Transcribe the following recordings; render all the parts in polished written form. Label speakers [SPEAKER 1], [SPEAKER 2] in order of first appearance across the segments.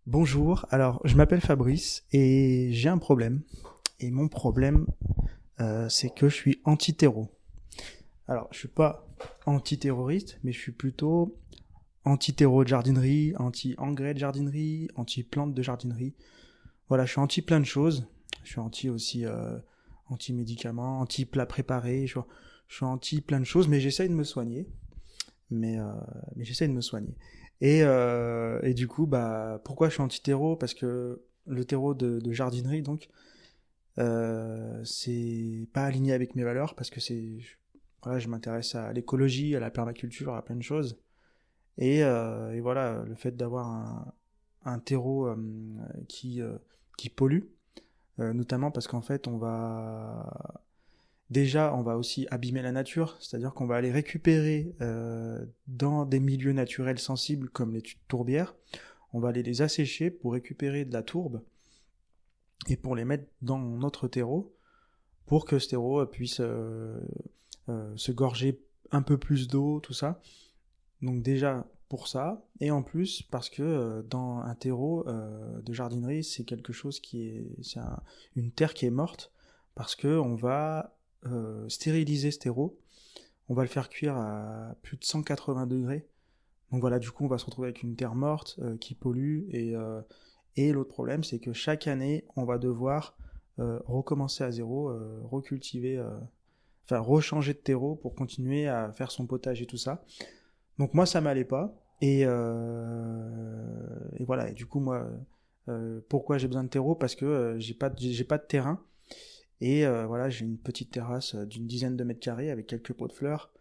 [SPEAKER 1] Bonjour, alors je m'appelle Fabrice et j'ai un problème. Et mon problème, c'est que je suis anti-terreau. Alors, je suis pas anti-terroriste, mais je suis plutôt anti-terreau de jardinerie, anti-engrais de jardinerie, anti-plantes de jardinerie. Voilà, je suis anti plein de choses. Je suis anti aussi anti-médicaments, anti-plats préparés. Je suis anti plein de choses, mais j'essaye de me soigner. Mais, euh, mais j'essaye de me soigner. Et du coup, bah, pourquoi je suis anti-terreau? Parce que le terreau de jardinerie, donc, c'est pas aligné avec mes valeurs, parce que voilà, je m'intéresse à l'écologie, à la permaculture, à plein de choses. Et voilà, le fait d'avoir un terreau qui pollue, notamment parce qu'en fait, déjà, on va aussi abîmer la nature, c'est-à-dire qu'on va aller récupérer dans des milieux naturels sensibles comme les tourbières, on va aller les assécher pour récupérer de la tourbe et pour les mettre dans notre terreau pour que ce terreau puisse se gorger un peu plus d'eau, tout ça. Donc déjà pour ça, et en plus parce que dans un terreau de jardinerie, c'est quelque chose une terre qui est morte, parce que on va stériliser ce terreau, on va le faire cuire à plus de 180 degrés. Donc voilà, du coup on va se retrouver avec une terre morte qui pollue, et l'autre problème c'est que chaque année on va devoir recommencer à zéro, recultiver, enfin rechanger de terreau pour continuer à faire son potager, tout ça. Donc moi, ça m'allait pas. Et voilà. Et du coup, moi, pourquoi j'ai besoin de terreau? Parce que j'ai pas de terrain. Et voilà, j'ai une petite terrasse d'une dizaine de mètres carrés avec quelques pots de fleurs.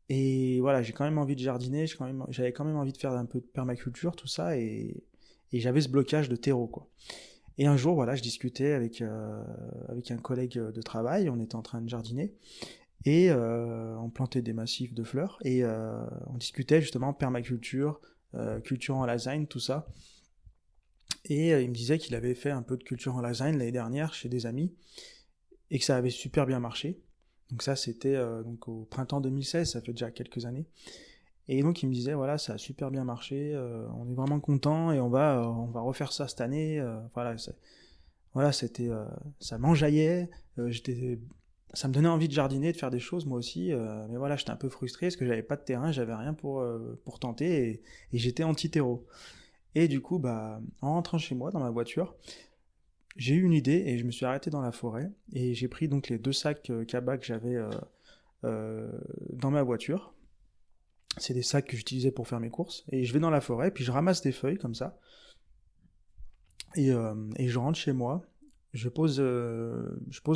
[SPEAKER 1] Et voilà, j'ai quand même envie de jardiner. J'avais quand même envie de faire un peu de permaculture, tout ça. Et j'avais ce blocage de terreau, quoi. Et un jour, voilà, je discutais avec un collègue de travail. On était en train de jardiner. Et on plantait des massifs de fleurs, et on discutait justement permaculture, culture en lasagne, tout ça. Et il me disait qu'il avait fait un peu de culture en lasagne l'année dernière chez des amis et que ça avait super bien marché. Donc ça, c'était donc au printemps 2016, ça fait déjà quelques années. Et donc il me disait, voilà, ça a super bien marché, on est vraiment content et on va refaire ça cette année. Voilà, voilà, ça m'enjaillait. J'étais Ça me donnait envie de jardiner, de faire des choses moi aussi, mais voilà, j'étais un peu frustré parce que j'avais pas de terrain, j'avais rien pour tenter, et j'étais anti-terreau. Et du coup, bah, en rentrant chez moi dans ma voiture, j'ai eu une idée et je me suis arrêté dans la forêt et j'ai pris donc les deux sacs cabas que j'avais euh, dans ma voiture. C'est des sacs que j'utilisais pour faire mes courses, et je vais dans la forêt, puis je ramasse des feuilles comme ça, et je rentre chez moi, je pose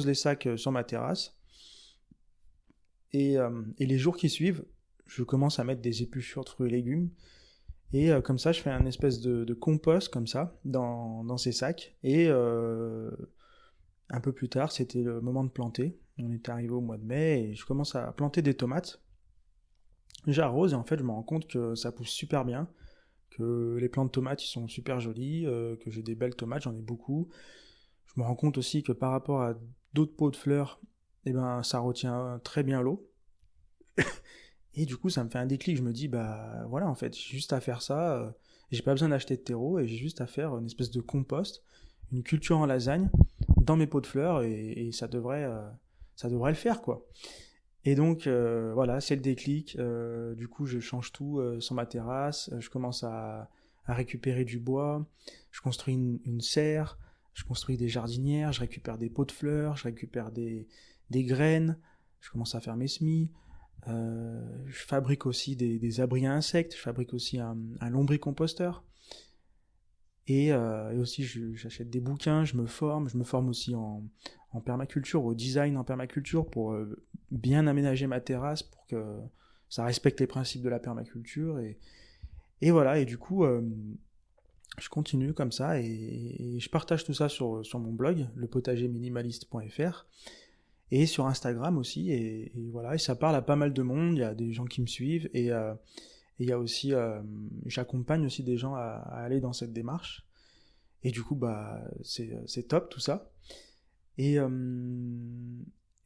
[SPEAKER 1] les sacs sur ma terrasse. Et les jours qui suivent, je commence à mettre des épluchures de fruits et légumes. Et comme ça, je fais un espèce de compost comme ça dans ces sacs. Et un peu plus tard, c'était le moment de planter. On était arrivé au mois de mai et je commence à planter des tomates. J'arrose et en fait, je me rends compte que ça pousse super bien, que les plants de tomates ils sont super jolis, que j'ai des belles tomates, j'en ai beaucoup. Je me rends compte aussi que par rapport à d'autres pots de fleurs, eh ben, ça retient très bien l'eau. Et du coup, ça me fait un déclic. Je me dis, bah voilà, en fait, j'ai juste à faire ça. J'ai pas besoin d'acheter de terreau et j'ai juste à faire une espèce de compost, une culture en lasagne dans mes pots de fleurs, et ça devrait le faire, quoi. Et donc, voilà, c'est le déclic. Du coup, je change tout sur ma terrasse. Je commence à récupérer du bois. Je construis une serre. Je construis des jardinières. Je récupère des pots de fleurs. Je récupère des graines. Je commence à faire mes semis. Je fabrique aussi des abris à insectes, je fabrique aussi un lombricomposteur. Et aussi, j'achète des bouquins, je me forme aussi en permaculture, au design en permaculture, pour bien aménager ma terrasse, pour que ça respecte les principes de la permaculture. Et voilà, et du coup, je continue comme ça, et je partage tout ça sur mon blog, lepotagerminimaliste.fr. Et sur Instagram aussi, et voilà, et ça parle à pas mal de monde, il y a des gens qui me suivent, et il y a aussi, j'accompagne aussi des gens à aller dans cette démarche, et du coup, bah, c'est top tout ça. Et, euh,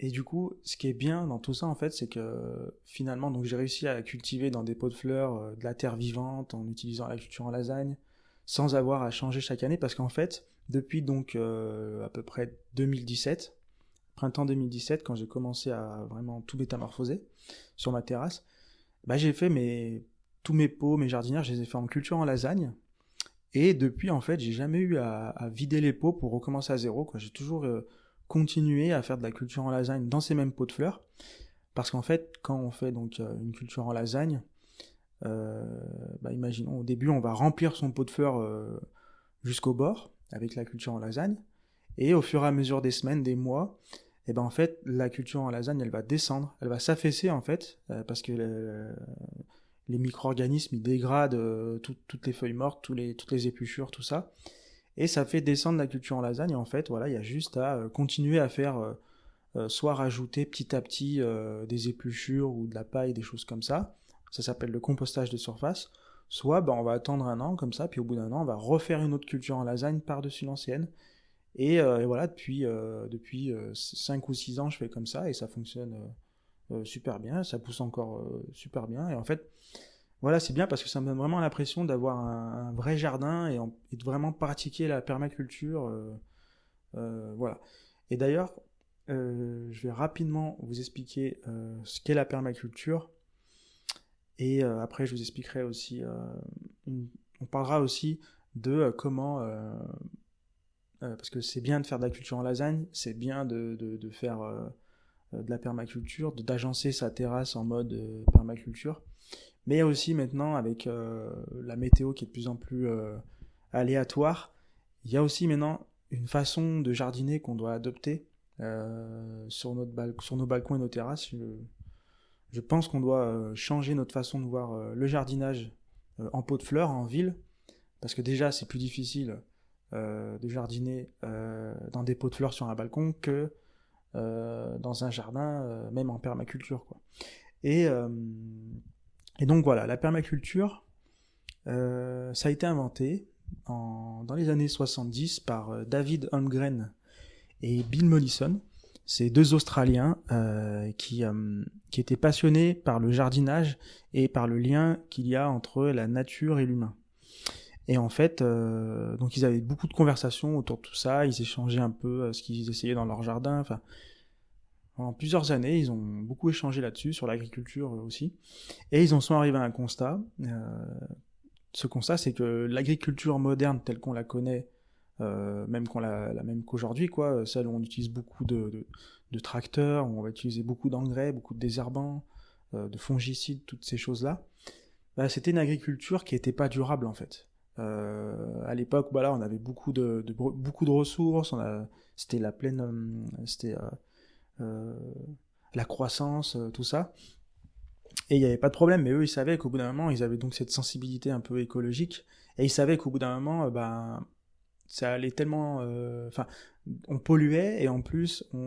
[SPEAKER 1] et du coup, ce qui est bien dans tout ça, en fait, c'est que finalement, donc j'ai réussi à cultiver dans des pots de fleurs de la terre vivante en utilisant la culture en lasagne, sans avoir à changer chaque année, parce qu'en fait, depuis donc à peu près 2017, printemps 2017, quand j'ai commencé à vraiment tout métamorphoser sur ma terrasse, bah, j'ai fait tous mes pots, mes jardinières, je les ai fait en culture en lasagne. Et depuis, en fait, j'ai jamais eu à vider les pots pour recommencer à zéro, quoi. J'ai toujours continué à faire de la culture en lasagne dans ces mêmes pots de fleurs. Parce qu'en fait, quand on fait donc une culture en lasagne, euh, bah, imaginons au début, on va remplir son pot de fleurs jusqu'au bord avec la culture en lasagne. Et au fur et à mesure des semaines, des mois, et ben en fait, la culture en lasagne, elle va descendre, elle va s'affaisser en fait, parce que les micro-organismes, ils dégradent toutes les feuilles mortes, toutes les épluchures, tout ça. Et ça fait descendre la culture en lasagne. Et en fait, voilà, il y a juste à continuer à faire, soit rajouter petit à petit des épluchures ou de la paille, des choses comme ça. Ça s'appelle le compostage de surface. Soit ben, on va attendre un an comme ça, puis au bout d'un an, on va refaire une autre culture en lasagne par-dessus l'ancienne. Et voilà, depuis 5 ou 6 ans, je fais comme ça et ça fonctionne super bien, ça pousse encore super bien. Et en fait, voilà, c'est bien parce que ça me donne vraiment l'impression d'avoir un vrai jardin et de vraiment pratiquer la permaculture. Voilà. Et d'ailleurs, je vais rapidement vous expliquer ce qu'est la permaculture. Et après, je vous expliquerai aussi. On parlera aussi de comment. Parce que c'est bien de faire de la culture en lasagne, c'est bien de faire de la permaculture, d'agencer sa terrasse en mode permaculture. Mais il y a aussi maintenant, avec la météo qui est de plus en plus aléatoire, il y a aussi maintenant une façon de jardiner qu'on doit adopter sur nos balcons et nos terrasses. Je pense qu'on doit changer notre façon de voir le jardinage en pot de fleurs, en ville, parce que déjà c'est plus difficile de jardiner dans des pots de fleurs sur un balcon que dans un jardin, même en permaculture, quoi. Et, euh, et donc voilà, la permaculture, ça a été inventé dans les années 70 par David Holmgren et Bill Mollison. C'est deux Australiens qui étaient passionnés par le jardinage et par le lien qu'il y a entre la nature et l'humain. Et en fait, donc ils avaient beaucoup de conversations autour de tout ça, ils échangeaient un peu ce qu'ils essayaient dans leur jardin, enfin, pendant plusieurs années, ils ont beaucoup échangé là-dessus, sur l'agriculture aussi, et ils en sont arrivés à un constat. Ce constat, c'est que l'agriculture moderne telle qu'on la connaît, même même qu'aujourd'hui, quoi, celle où on utilise beaucoup de tracteurs, où on va utiliser beaucoup d'engrais, beaucoup de désherbants, de fongicides, toutes ces choses-là, bah, c'était une agriculture qui n'était pas durable en fait. À l'époque, voilà, on avait beaucoup de ressources, c'était la pleine, c'était la croissance, tout ça, et il n'y avait pas de problème. Mais eux, ils savaient qu'au bout d'un moment, ils avaient donc cette sensibilité un peu écologique, et ils savaient qu'au bout d'un moment, ben, ça allait tellement, enfin, on polluait et en plus, au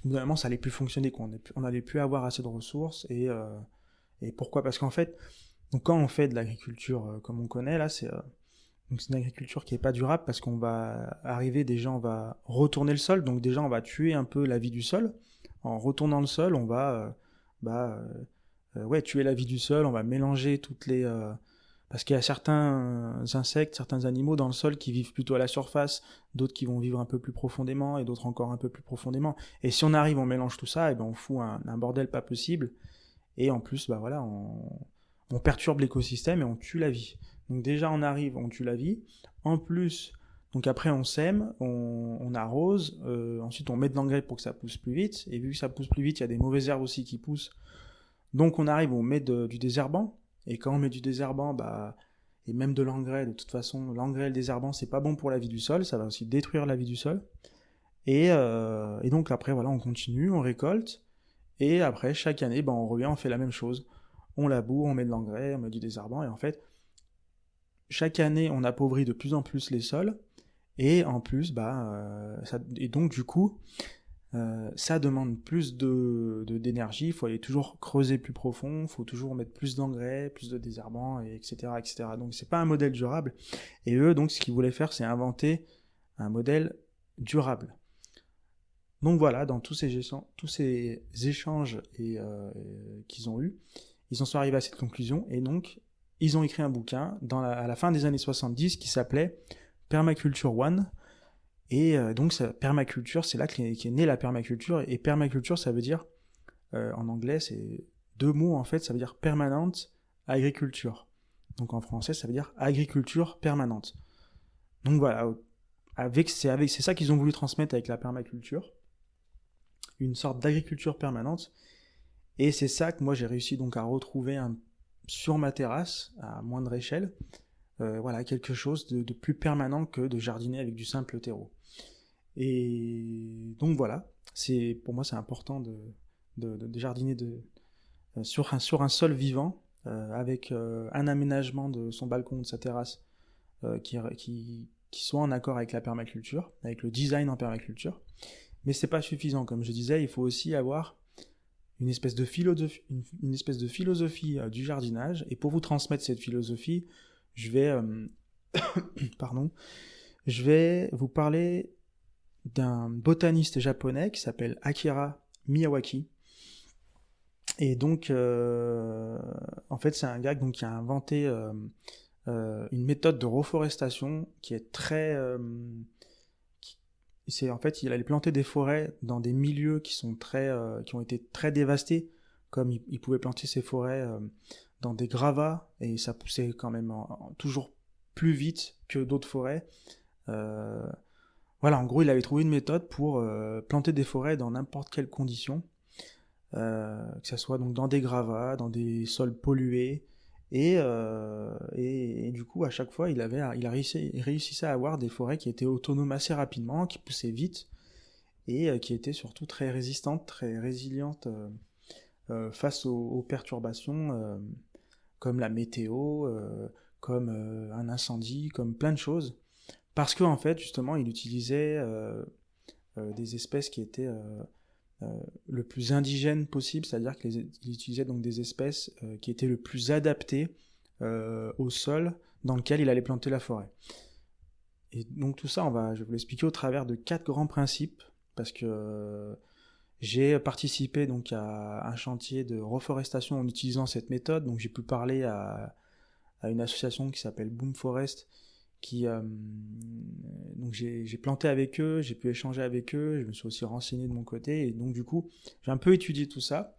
[SPEAKER 1] bout d'un moment, ça allait plus fonctionner, quoi. On n'allait plus avoir assez de ressources et pourquoi? Parce qu'en fait, donc quand on fait de l'agriculture comme on connaît, là, donc c'est une agriculture qui n'est pas durable parce qu'on va arriver, déjà, on va retourner le sol. Donc déjà, on va tuer un peu la vie du sol. En retournant le sol, on va ouais, tuer la vie du sol, on va mélanger toutes les... parce qu'il y a certains insectes, certains animaux dans le sol qui vivent plutôt à la surface, d'autres qui vont vivre un peu plus profondément et d'autres encore un peu plus profondément. Et si on arrive, on mélange tout ça, et ben on fout un bordel pas possible. Et en plus, bah voilà, on perturbe l'écosystème et on tue la vie. Donc déjà on arrive, on tue la vie. En plus, donc après on sème, on arrose, ensuite on met de l'engrais pour que ça pousse plus vite. Et vu que ça pousse plus vite, il y a des mauvaises herbes aussi qui poussent. Donc on arrive, on met du désherbant. Et quand on met du désherbant, bah, et même de l'engrais, de toute façon, l'engrais et le désherbant, c'est pas bon pour la vie du sol, ça va aussi détruire la vie du sol. Et donc après, voilà, on continue, on récolte. Et après, chaque année, bah, on revient, on fait la même chose. On laboure, on met de l'engrais, on met du désherbant, et en fait, chaque année, on appauvrit de plus en plus les sols, et en plus, et donc du coup, ça demande plus d'énergie, il faut aller toujours creuser plus profond, il faut toujours mettre plus d'engrais, plus de désherbants, et etc., etc. Donc c'est pas un modèle durable, et eux, donc ce qu'ils voulaient faire, c'est inventer un modèle durable. Donc voilà, dans tous ces échanges qu'ils ont eus, ils en sont arrivés à cette conclusion, et donc ils ont écrit un bouquin à la fin des années 70 qui s'appelait Permaculture One. Et donc, permaculture, c'est là qu'est née la permaculture. Et permaculture, ça veut dire, en anglais, c'est 2 mots en fait, ça veut dire permanent agriculture. Donc en français, ça veut dire agriculture permanente. Donc voilà, c'est ça qu'ils ont voulu transmettre avec la permaculture, une sorte d'agriculture permanente. Et c'est ça que moi j'ai réussi donc à retrouver sur ma terrasse, à moindre échelle, voilà, quelque chose de plus permanent que de jardiner avec du simple terreau. Et donc voilà, pour moi c'est important de jardiner sur un sol vivant, avec un aménagement de son balcon, de sa terrasse, qui soit en accord avec la permaculture, avec le design en permaculture. Mais c'est pas suffisant, comme je disais, il faut aussi avoir une espèce de philosophie du jardinage. Et pour vous transmettre cette philosophie, je vais vous parler d'un botaniste japonais qui s'appelle Akira Miyawaki. Et donc, en fait, c'est un gars donc, qui a inventé une méthode de reforestation qui est très... en fait, il allait planter des forêts dans des milieux qui ont été très dévastés, comme il pouvait planter ses forêts dans des gravats, et ça poussait quand même toujours plus vite que d'autres forêts. Voilà, en gros, il avait trouvé une méthode pour planter des forêts dans n'importe quelles conditions, que ce soit donc dans des gravats, dans des sols pollués, et du coup, à chaque fois, il réussissait à avoir des forêts qui étaient autonomes assez rapidement, qui poussaient vite, et qui étaient surtout très résistantes, très résilientes face aux perturbations, comme la météo, comme un incendie, comme plein de choses. Parce qu'en fait, justement, il utilisait des espèces qui étaient le plus indigènes possible, c'est-à-dire qu'il utilisait donc des espèces qui étaient le plus adaptées au sol dans lequel il allait planter la forêt. Et donc tout ça, je vais vous l'expliquer au travers de 4 grands principes, parce que j'ai participé donc à un chantier de reforestation en utilisant cette méthode, donc j'ai pu parler à une association qui s'appelle Boom Forest, donc j'ai planté avec eux, j'ai pu échanger avec eux, je me suis aussi renseigné de mon côté, et donc du coup j'ai un peu étudié tout ça,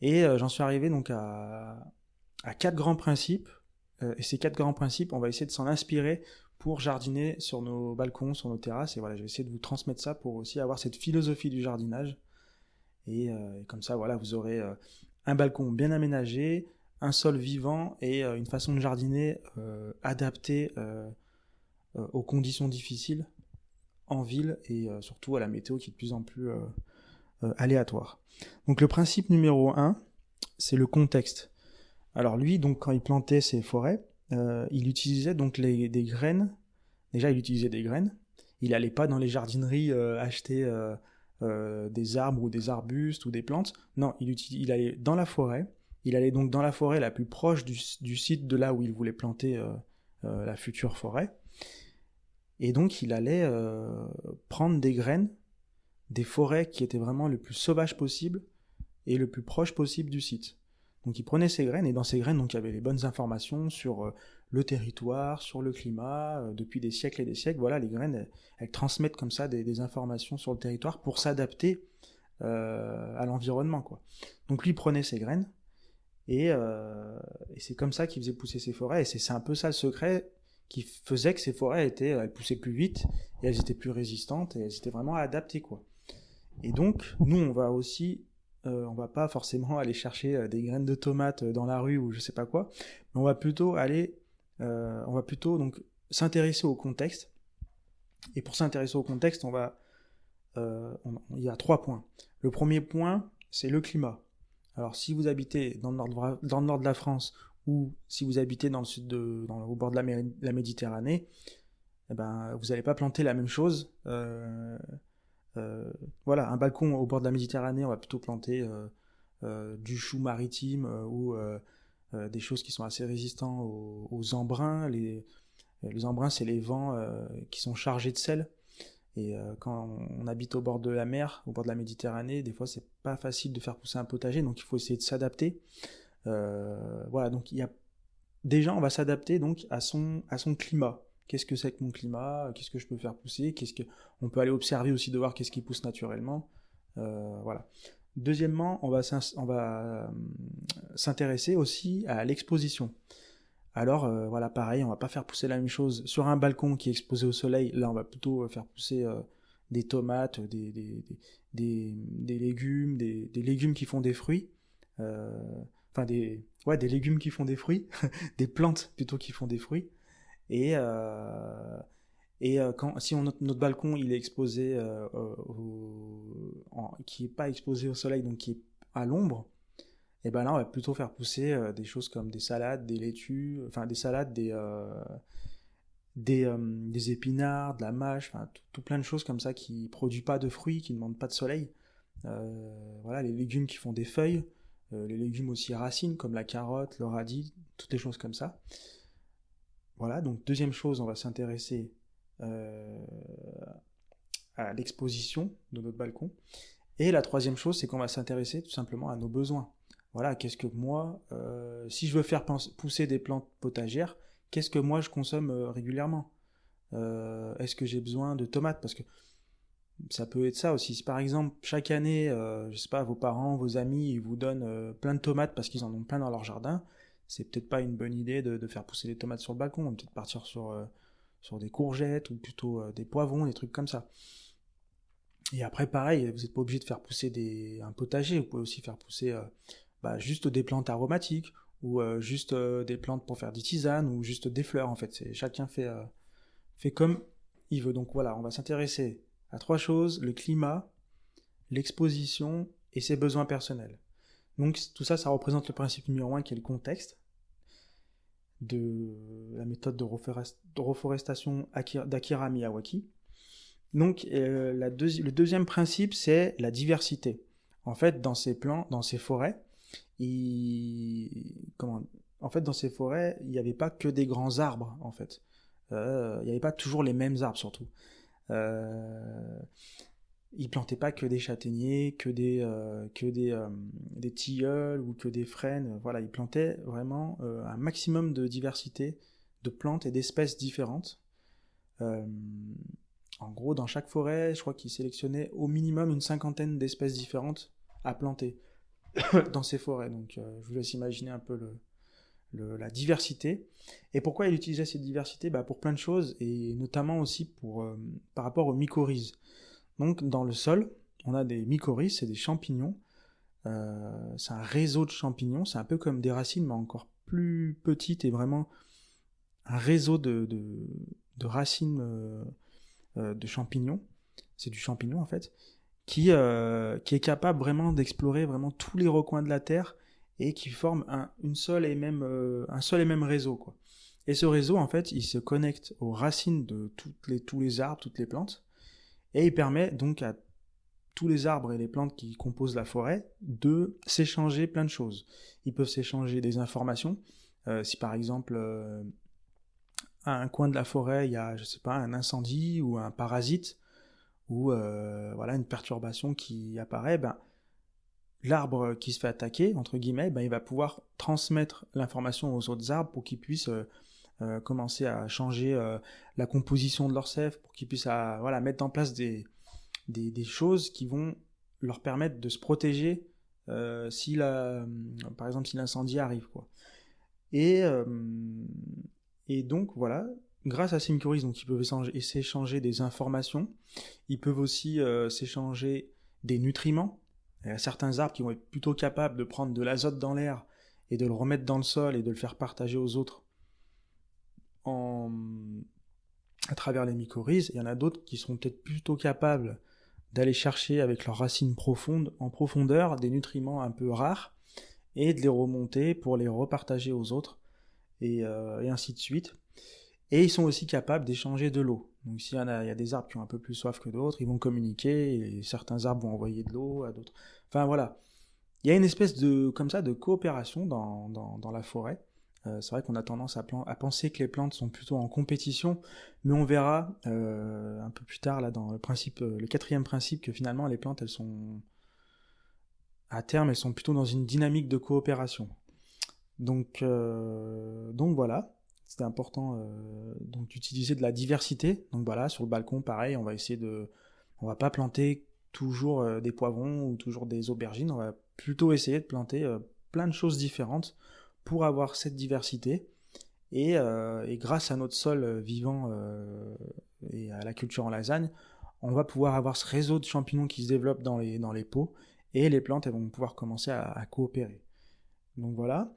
[SPEAKER 1] et j'en suis arrivé donc à 4 grands principes, et ces 4 grands principes, on va essayer de s'en inspirer pour jardiner sur nos balcons, sur nos terrasses, et voilà, je vais essayer de vous transmettre ça pour aussi avoir cette philosophie du jardinage, et comme ça voilà, vous aurez un balcon bien aménagé, un sol vivant, et une façon de jardiner adaptée aux conditions difficiles en ville, et surtout à la météo qui est de plus en plus aléatoire. Donc le principe numéro 1, c'est le contexte. Alors lui, donc quand il plantait ses forêts, il utilisait donc des graines. Déjà, il utilisait des graines. Il n'allait pas dans les jardineries acheter des arbres ou des arbustes ou des plantes. Non, il allait dans la forêt. Il allait donc dans la forêt la plus proche du site de là où il voulait planter la future forêt. Et donc il allait prendre des graines, des forêts qui étaient vraiment le plus sauvages possible et le plus proche possible du site. Donc il prenait ces graines, et dans ces graines, donc, il y avait les bonnes informations sur le territoire, sur le climat, depuis des siècles et des siècles. Voilà, les graines, elles transmettent comme ça des informations sur le territoire pour s'adapter à l'environnement, quoi. Donc lui, il prenait ces graines, et c'est comme ça qu'il faisait pousser ses forêts, et c'est un peu ça le secret qui faisait que ces forêts elles poussaient plus vite, et elles étaient plus résistantes, et elles étaient vraiment adaptées, quoi. Et donc, nous, on va aussi, on va pas forcément aller chercher des graines de tomates dans la rue ou je sais pas quoi, mais on va plutôt donc s'intéresser au contexte. Et pour s'intéresser au contexte, il y a 3 points. Le premier point, c'est le climat. Alors, si vous habitez dans le nord de la France, ou si vous habitez dans le sud au bord de la Méditerranée, eh ben, vous n'allez pas planter la même chose. Voilà, un balcon au bord de la Méditerranée, on va plutôt planter du chou maritime ou des choses qui sont assez résistants aux embruns. Les embruns, c'est les vents qui sont chargés de sel. Et quand on habite au bord de la mer, au bord de la Méditerranée, des fois c'est pas facile de faire pousser un potager, donc il faut essayer de s'adapter. Voilà, donc il y a déjà, on va s'adapter donc à son climat. Qu'est-ce que c'est que mon climat? Qu'est-ce que je peux faire pousser? On peut aller observer aussi de voir qu'est-ce qui pousse naturellement. Voilà. Deuxièmement, on va s'intéresser aussi à l'exposition. Alors voilà, pareil, on va pas faire pousser la même chose sur un balcon qui est exposé au soleil. Là, on va plutôt faire pousser des tomates, des légumes, des légumes qui font des fruits. Euh, enfin, des légumes qui font des fruits, des plantes plutôt qui font des fruits. Et, si notre balcon il est exposé, qui est pas exposé au soleil, donc qui est à l'ombre, et ben là on va plutôt faire pousser des choses comme des salades, des laitues, enfin des salades, des épinards, de la mâche, enfin tout plein de choses comme ça qui produisent pas de fruits, qui ne demandent pas de soleil. Voilà, les légumes qui font des feuilles, les légumes aussi racines comme la carotte, le radis, toutes les choses comme ça. Voilà, donc deuxième chose, on va s'intéresser euh, à l'exposition de notre balcon. Et la troisième chose, c'est qu'on va s'intéresser tout simplement à nos besoins. Voilà, qu'est-ce que moi, si je veux faire pousser des plantes potagères, qu'est-ce que moi je consomme régulièrement? Est-ce que j'ai besoin de tomates? Parce que ça peut être ça aussi. Si par exemple, chaque année, je sais pas, vos parents, vos amis, ils vous donnent plein de tomates parce qu'ils en ont plein dans leur jardin, c'est peut-être pas une bonne idée de faire pousser des tomates sur le balcon. On va peut-être partir sur des courgettes ou plutôt des poivrons, des trucs comme ça. Et après, pareil, vous n'êtes pas obligé de faire pousser un potager. Vous pouvez aussi faire pousser juste des plantes aromatiques ou juste des plantes pour faire des tisanes ou juste des fleurs. En fait, chacun fait comme il veut. Donc voilà, on va s'intéresser à trois choses, le climat, l'exposition et ses besoins personnels. Donc tout ça, ça représente le principe numéro un qui est le contexte de la méthode de reforestation d'Akira Miyawaki. Donc le deuxième principe, c'est la diversité. En fait, dans ces forêts, dans ces forêts, il n'y avait pas que des grands arbres, en fait. Il n'y avait pas toujours les mêmes arbres, surtout. Euh, Ils plantaient pas que des châtaigniers, des tilleuls ou que des frênes. Voilà, ils plantaient vraiment un maximum de diversité de plantes et d'espèces différentes. Euh, En gros, dans chaque forêt, je crois qu'ils sélectionnaient au minimum une cinquantaine d'espèces différentes à planter dans ces forêts. Donc, je vous laisse imaginer un peu la diversité. Et pourquoi il utilisait cette diversité? Pour plein de choses, et notamment aussi par rapport aux mycorhizes. Donc, dans le sol, on a des mycorhizes, c'est des champignons. C'est un réseau de champignons, c'est un peu comme des racines, mais encore plus petites, et vraiment un réseau de racines de champignons. C'est du champignon, en fait, qui est capable vraiment d'explorer vraiment tous les recoins de la Terre et qui forme un seul et même réseau, quoi. Et ce réseau, en fait, il se connecte aux racines de tous les arbres, toutes les plantes, et il permet donc à tous les arbres et les plantes qui composent la forêt de s'échanger plein de choses. Ils peuvent s'échanger des informations. Si par exemple, à un coin de la forêt, il y a, je sais pas, un incendie ou un parasite, ou voilà, une perturbation qui apparaît, l'arbre qui se fait attaquer, entre guillemets, il va pouvoir transmettre l'information aux autres arbres pour qu'ils puissent commencer à changer la composition de leur sève, pour qu'ils puissent voilà, mettre en place des choses qui vont leur permettre de se protéger par exemple si l'incendie arrive, quoi. Et, euh, et donc voilà, grâce à ces mycorhizes, donc ils peuvent s'échanger des informations, ils peuvent aussi s'échanger des nutriments. Il y a certains arbres qui vont être plutôt capables de prendre de l'azote dans l'air et de le remettre dans le sol et de le faire partager aux autres en... à travers les mycorhizes. Il y en a d'autres qui seront peut-être plutôt capables d'aller chercher avec leurs racines profondes, en profondeur, des nutriments un peu rares et de les remonter pour les repartager aux autres et ainsi de suite. Et ils sont aussi capables d'échanger de l'eau. Donc s'il y a des arbres qui ont un peu plus soif que d'autres, ils vont communiquer, et certains arbres vont envoyer de l'eau à d'autres. Enfin voilà. Il y a une espèce comme ça, de coopération dans la forêt. C'est vrai qu'on a tendance à penser que les plantes sont plutôt en compétition, mais on verra un peu plus tard là dans le quatrième principe, que finalement les plantes, à terme, elles sont plutôt dans une dynamique de coopération. Donc voilà, c'était important donc d'utiliser de la diversité. Donc voilà, sur le balcon, pareil, on va pas planter toujours des poivrons ou toujours des aubergines, on va plutôt essayer de planter plein de choses différentes pour avoir cette diversité. Et grâce à notre sol vivant et à la culture en lasagne, on va pouvoir avoir ce réseau de champignons qui se développe dans les pots, et les plantes elles vont pouvoir commencer à coopérer. Donc voilà.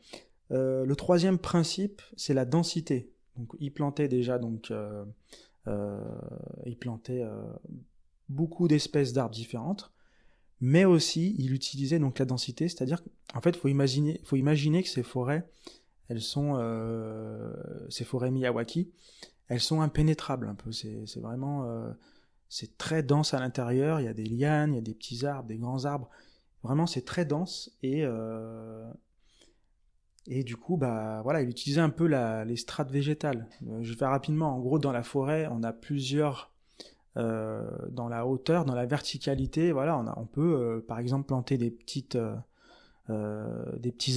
[SPEAKER 1] Le troisième principe, c'est la densité. Donc il plantait déjà euh, il plantait beaucoup d'espèces d'arbres différentes, mais aussi il utilisait donc la densité, c'est-à-dire qu'en fait faut imaginer que ces forêts Miyawaki, elles sont impénétrables un peu. C'est vraiment c'est très dense à l'intérieur. Il y a des lianes, il y a des petits arbres, des grands arbres. Vraiment, c'est très dense et du coup, bah voilà, il utilisait un peu les strates végétales. Je vais faire rapidement. En gros, dans la forêt, on a plusieurs dans la hauteur, dans la verticalité. Voilà, on peut par exemple planter des petits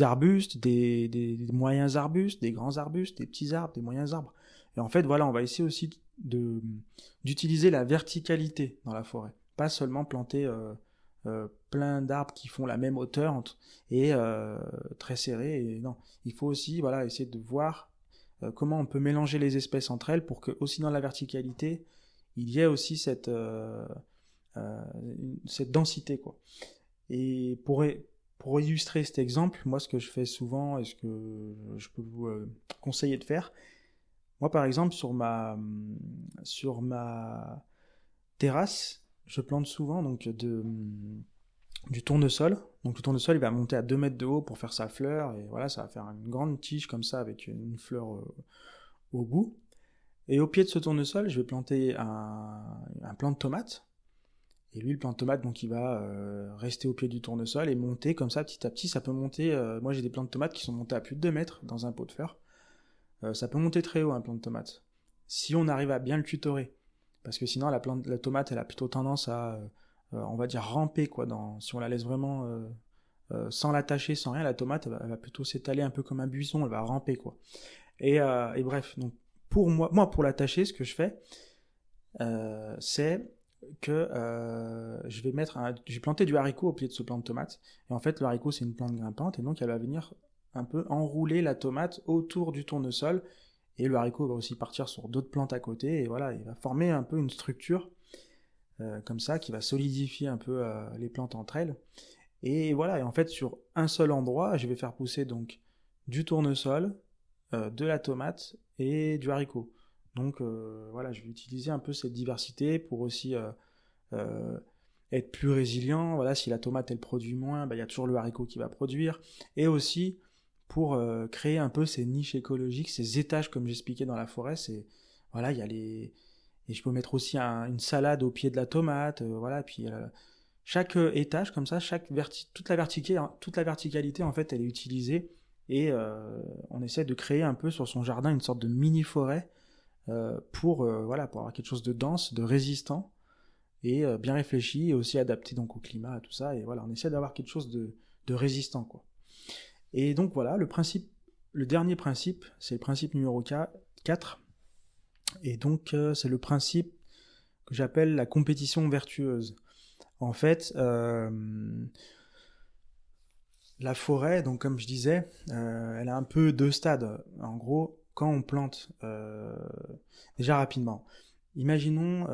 [SPEAKER 1] arbustes, des moyens arbustes, des grands arbustes, des petits arbres, des moyens arbres. Et en fait, voilà, on va essayer aussi d'utiliser la verticalité dans la forêt. Pas seulement planter plein d'arbres qui font la même hauteur et très serrés. Et non, il faut aussi voilà, essayer de voir comment on peut mélanger les espèces entre elles pour que aussi dans la verticalité, il y ait aussi cette densité, quoi. Et pour illustrer cet exemple, moi ce que je fais souvent et ce que je peux vous conseiller de faire, moi par exemple sur ma terrasse, je plante souvent donc du tournesol. Donc le tournesol il va monter à 2 mètres de haut pour faire sa fleur, et voilà, ça va faire une grande tige comme ça avec une fleur au bout. Et au pied de ce tournesol, je vais planter un plant de tomate. Et lui, le plant de tomate, donc il va rester au pied du tournesol et monter comme ça, petit à petit. Ça peut monter. Moi, j'ai des plants de tomates qui sont montés à plus de 2 mètres dans un pot de fleurs. Ça peut monter très haut, un plant de tomate, si on arrive à bien le tutorer. Parce que sinon, la tomate, elle a plutôt tendance à, on va dire, ramper, quoi. Si on la laisse vraiment sans l'attacher, sans rien, la tomate, elle va plutôt s'étaler un peu comme un buisson, elle va ramper, quoi. Et bref, donc pour moi, pour l'attacher, ce que je fais, c'est que je vais planter du haricot au pied de ce plant de tomate. Et en fait, le haricot, c'est une plante grimpante, et donc elle va venir un peu enrouler la tomate autour du tournesol. Et le haricot va aussi partir sur d'autres plantes à côté, et voilà, il va former un peu une structure comme ça, qui va solidifier un peu les plantes entre elles. Et voilà, et en fait, sur un seul endroit, je vais faire pousser donc du tournesol, de la tomate et du haricot. Donc voilà, je vais utiliser un peu cette diversité pour aussi être plus résilient. Voilà, si la tomate elle produit moins, bah, il y a toujours le haricot qui va produire. Et aussi pour créer un peu ces niches écologiques, ces étages comme j'expliquais dans la forêt. Voilà, il y a et je peux mettre aussi une salade au pied de la tomate. Voilà, puis chaque étage comme ça, toute la verticalité en fait, elle est utilisée. Et on essaie de créer un peu sur son jardin une sorte de mini forêt voilà, pour avoir quelque chose de dense, de résistant et bien réfléchi, et aussi adapté donc au climat, à tout ça. Et voilà, on essaie d'avoir quelque chose de résistant, quoi. Et donc voilà, le dernier principe, c'est le principe numéro 4. Et donc c'est le principe que j'appelle la compétition vertueuse. En fait, la forêt, donc comme je disais, elle a un peu 2 stades. En gros, quand on plante, déjà rapidement, imaginons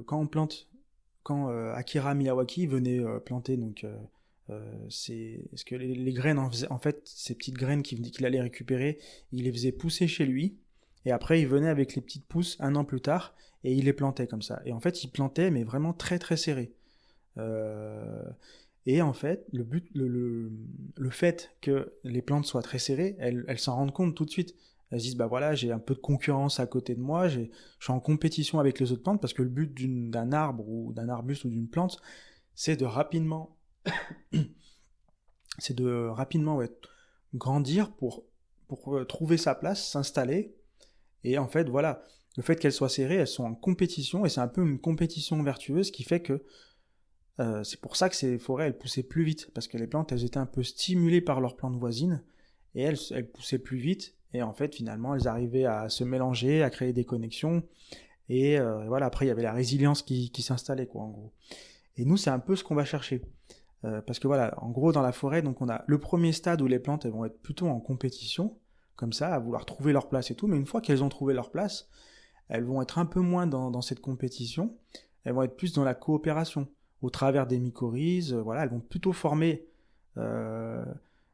[SPEAKER 1] quand Akira Miyawaki venait planter donc ce que les graines en fait, ces petites graines qu'il allait récupérer, il les faisait pousser chez lui, et après il venait avec les petites pousses un an plus tard et il les plantait comme ça. Et en fait, il plantait mais vraiment très très serré. Et en fait, le fait que les plantes soient très serrées, elles s'en rendent compte tout de suite. Elles se disent, bah voilà, j'ai un peu de concurrence à côté de moi, je suis en compétition avec les autres plantes, parce que le but d'un arbre ou d'un arbuste ou d'une plante, c'est de rapidement, ouais, grandir pour trouver sa place, s'installer. Et en fait, voilà, le fait qu'elles soient serrées, elles sont en compétition, et c'est un peu une compétition vertueuse qui fait que c'est pour ça que ces forêts elles poussaient plus vite, parce que les plantes elles étaient un peu stimulées par leurs plantes voisines, et elles poussaient plus vite, et en fait finalement elles arrivaient à se mélanger, à créer des connexions, et voilà, après il y avait la résilience qui s'installait, quoi, en gros. Et nous c'est un peu ce qu'on va chercher. Parce que voilà, en gros dans la forêt, donc on a le premier stade où les plantes elles vont être plutôt en compétition, comme ça, à vouloir trouver leur place et tout, mais une fois qu'elles ont trouvé leur place, elles vont être un peu moins dans cette compétition, elles vont être plus dans la coopération, au travers des mycorhizes, voilà, elles vont plutôt former, euh,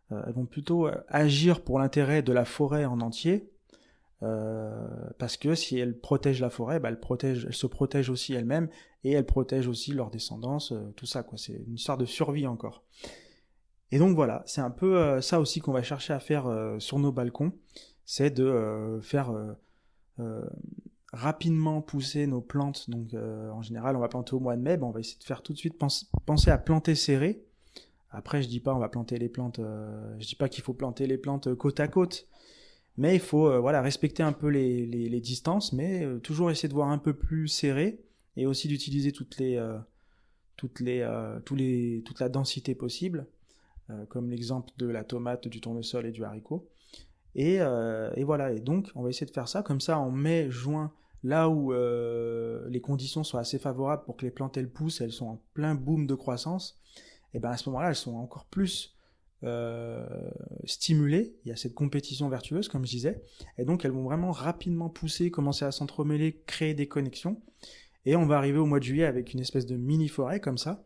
[SPEAKER 1] elles vont plutôt agir pour l'intérêt de la forêt en entier, parce que si elles protègent la forêt, bah, elles se protègent aussi elles-mêmes, et elles protègent aussi leur descendance, tout ça, quoi, c'est une histoire de survie encore. Et donc voilà, c'est un peu ça aussi qu'on va chercher à faire sur nos balcons, c'est de faire euh, rapidement pousser nos plantes. Donc en général, on va planter au mois de mai, ben, on va essayer de faire tout de suite penser à planter serré. Après, je dis pas on va planter les plantes, je dis pas qu'il faut planter les plantes côte à côte, mais il faut voilà respecter un peu les distances, mais toujours essayer de voir un peu plus serré et aussi d'utiliser toute la densité possible, comme l'exemple de la tomate, du tournesol et du haricot. Et voilà, et donc on va essayer de faire ça, comme ça en mai, juin, là où les conditions sont assez favorables pour que les plantes elles poussent, elles sont en plein boom de croissance, et ben à ce moment-là elles sont encore plus euh, stimulées, il y a cette compétition vertueuse comme je disais, et donc elles vont vraiment rapidement pousser, commencer à s'entremêler, créer des connexions, et on va arriver au mois de juillet avec une espèce de mini-forêt comme ça,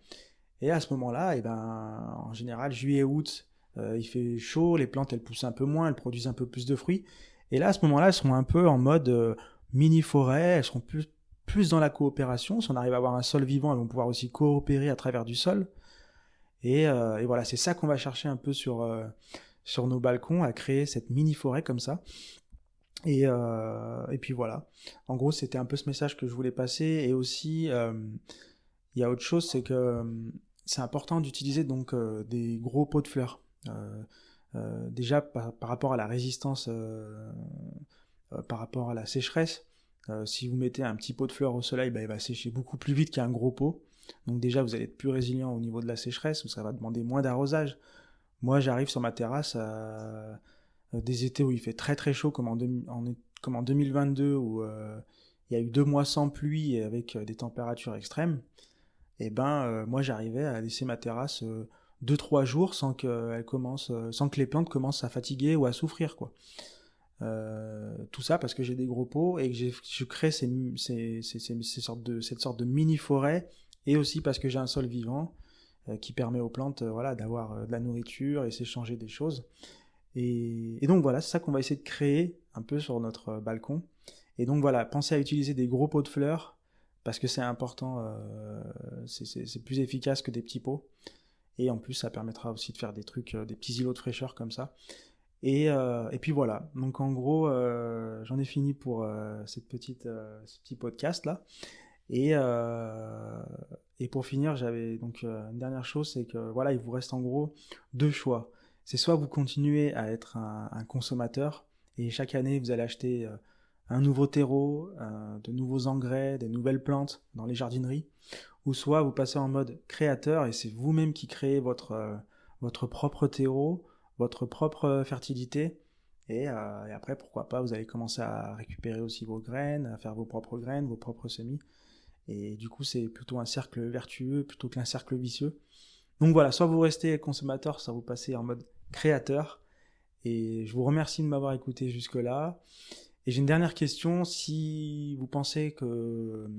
[SPEAKER 1] et à ce moment-là, et ben, en général, juillet-août, il fait chaud, les plantes elles poussent un peu moins, elles produisent un peu plus de fruits. Et là, à ce moment-là, elles seront un peu en mode mini-forêt, elles seront plus dans la coopération. Si on arrive à avoir un sol vivant, elles vont pouvoir aussi coopérer à travers du sol. Et voilà, c'est ça qu'on va chercher un peu sur nos balcons, à créer cette mini-forêt comme ça. Et puis voilà. En gros, c'était un peu ce message que je voulais passer. Et aussi, il y a autre chose, c'est que c'est important d'utiliser donc des gros pots de fleurs. Déjà par rapport à la résistance, par rapport à la sécheresse, si vous mettez un petit pot de fleurs au soleil, bah, il va sécher beaucoup plus vite qu'un gros pot. Donc déjà, vous allez être plus résilient au niveau de la sécheresse, ça va demander moins d'arrosage. Moi, j'arrive sur ma terrasse des étés où il fait très très chaud, comme en 2022, où il y a eu 2 mois sans pluie et avec des températures extrêmes. Et ben moi j'arrivais à laisser ma terrasse 2-3 jours sans que les plantes commencent à fatiguer ou à souffrir, quoi. Tout ça parce que j'ai des gros pots et que je crée cette sorte de mini forêt, et aussi parce que j'ai un sol vivant qui permet aux plantes voilà, d'avoir de la nourriture et s'échanger des choses. Et donc voilà, c'est ça qu'on va essayer de créer un peu sur notre balcon. Et donc voilà, pensez à utiliser des gros pots de fleurs, parce que c'est important, c'est plus efficace que des petits pots. Et en plus, ça permettra aussi de faire des trucs, des petits îlots de fraîcheur comme ça. Et puis voilà, donc en gros, j'en ai fini pour ce petit podcast là. Et pour finir, j'avais donc une dernière chose, c'est que voilà, il vous reste en gros deux choix. C'est soit vous continuez à être un consommateur, et chaque année vous allez acheter un nouveau terreau, de nouveaux engrais, des nouvelles plantes dans les jardineries, ou soit vous passez en mode créateur et c'est vous-même qui créez votre propre terreau, votre propre fertilité. Et après, pourquoi pas, vous allez commencer à récupérer aussi vos graines, à faire vos propres graines, vos propres semis. Et du coup, c'est plutôt un cercle vertueux plutôt qu'un cercle vicieux. Donc voilà, soit vous restez consommateur, soit vous passez en mode créateur. Et je vous remercie de m'avoir écouté jusque-là. Et j'ai une dernière question. Si vous pensez que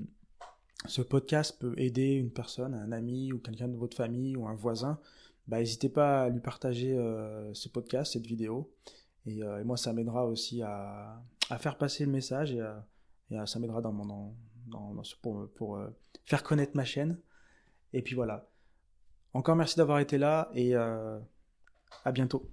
[SPEAKER 1] ce podcast peut aider une personne, un ami ou quelqu'un de votre famille ou un voisin, bah, n'hésitez pas à lui partager ce podcast, cette vidéo. Et moi, ça m'aidera aussi à faire passer le message, ça m'aidera pour faire connaître ma chaîne. Et puis voilà. Encore merci d'avoir été là, et à bientôt.